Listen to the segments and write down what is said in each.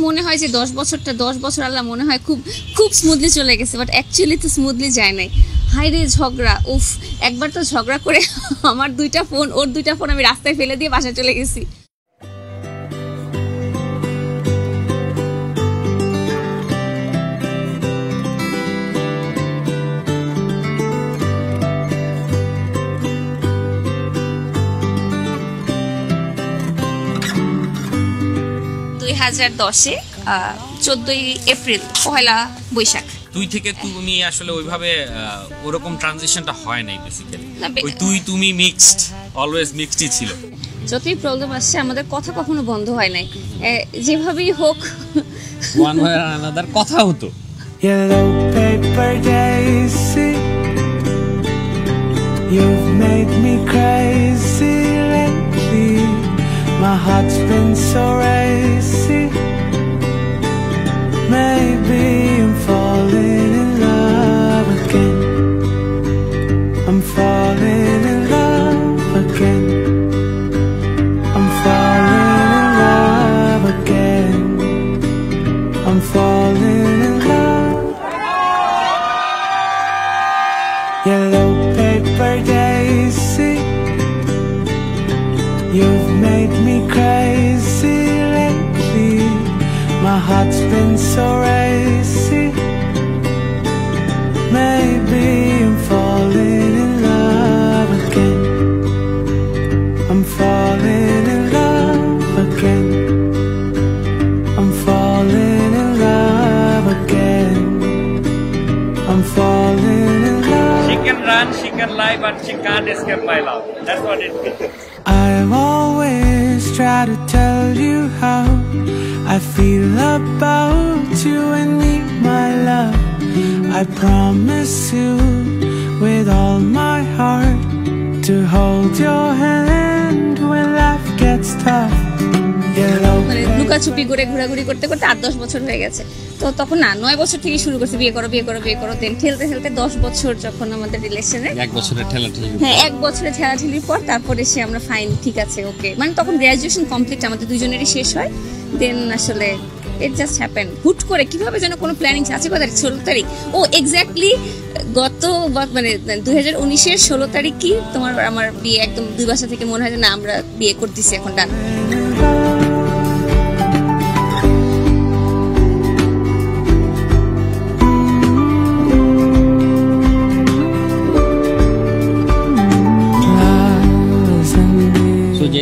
মনে হয় যে 10 বছর আল্লাহ মনে হয় খুব খুব স্মুথলি চলে গেছে, বাট অ্যাকচুয়ালি তো স্মুথলি যায় নাই। হাই রে ঝগড়া, উফ, একবার তো ঝগড়া করে আমার 2টা ফোন, ওর 2টা ফোন আমি রাস্তায় ফেলে দিয়ে বাসায় চলে গেছি। (2010) 14ই এপ্রিল, পহেলা বৈশাখ। তুই থেকে তুমি আসলে ওইভাবে ওরকম ট্রানজিশনটা হয় নাই বেসিক্যালি। ওই তুমি মিক্সড, অলওয়েজ মিক্সডই ছিল। যতই প্রবলেম আসছে আমাদের কথা কখনো বন্ধ হয় নাই, যেভাবেই হোক ওয়ান ওয়ে অর অ্যানাদার কথা হতো। Yellow paper days, you've made me crazy lately. My heart's been so racy. Maybe I'm falling in love again. I'm falling in love again. I'm falling in love again. I'm falling in love. Yellow paper days, you've made me crazy lately. My heart's been so racy. Maybe I'm falling in love again. I'm falling in love again. I'm falling in love again. I'm falling in love. She can run, she can lie, but she can't escape my love. That's what it means. I always try to tell you how I feel about you and me, my love. I promise you with all my heart to hold your hand when life gets tough. মানে লুকাছুপি করে ঘোরাঘুরি করতে করতে 8-10 বছর হয়ে গেছে। তো তখন না 9 বছর থেকে শুরু করছে বিয়ে করো দেন ঠেলতে ঠেলতে 10 বছর যখন আমাদের রিলেশনে 1 বছরের ঠেলাঠেলি, হ্যাঁ 1 বছরের ঠেলাঠেলির পর তারপরে সে আমরা ফাইন, ঠিক আছে, ওকে, মানে তখন গ্রাজুয়েশন কমপ্লিট আমাদের দুজনেরই শেষ হয়। দেন আসলে ইট জাস্ট হ্যাপেন, হুট করে কিভাবে যেন কোনো প্ল্যানিং আছে। কত তারিখ? 16 তারিখ। ও এক্স্যাক্টলি গত মানে 2019-এর 16 তারিখ কি তোমার আমার বিয়ে। একদম 2 বাসা থেকে মনে হয় যে না আমরা বিয়ে করতেছি এখন, ডান।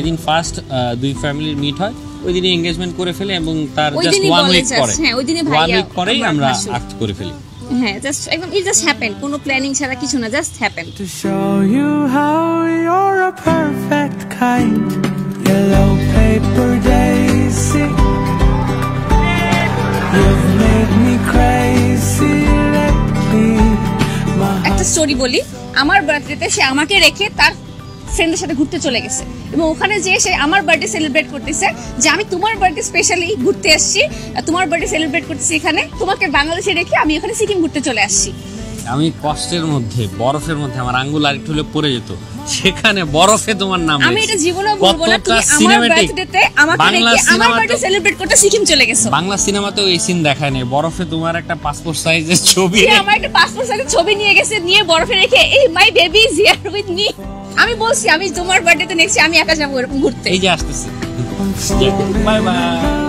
যেদিন ফার্স্ট দুই ফ্যামিলির মিট হয় ওই দিনই এনগেজমেন্ট করে ফেলে এবং তার জাস্ট 1 উইক পরে, হ্যাঁ ওই দিনই ভাইয়া 1 উইক পরেই আমরা অ্যাক্ট করে ফেলি। হ্যাঁ জাস্ট একদম ইট জাস্ট হ্যাপেন, কোনো প্ল্যানিং ছাড়া কিছু না, just happen. To show you how you're a perfect kind. Yellow paper days, you've made me crazy lately. একটা স্টোরি বলি, আমার বার্থডেতে সে আমাকে রেখে তার ফ্রেন্ডের সাথে ঘুরতে চলে গেছে এবং ওখানে যে সে আমার বার্থডে সেলিব্রেট করতেছে যে আমি তোমার বার্থডে স্পেশালি ঘুরতে আসছি, তোমার বার্থডে সেলিব্রেট করতেছি এখানে, তোমাকে বাংলাদেশে রেখে আমি ওখানে সিকিম ঘুরতে চলে আসছি। আমি কষ্টের মধ্যে বরফের মধ্যে আমার আঙ্গুল আরেকটু হলে পড়ে যেত, সেখানে বরফে তোমার নাম। আমি এটা জীবনে বলবো না, তুমি আমার বার্থডেতে আমাকে রেখে আমার বার্থডে সেলিব্রেট করতে সিকিম চলে গেছো। বাংলা সিনেমাতেও এই সিন দেখায় না, বরফে তোমার একটা পাসপোর্ট সাইজের ছবি, আমার একটা পাসপোর্ট সাইজের ছবি নিয়ে গেছে, নিয়ে বরফে রেখে এই my baby is here with me. আমি বলছি আমি তোমার বার্থডেতে নেক্সট আমি একা যাবো এরকম ঘুরতে। এই যে আসতেছে, বাই বাই।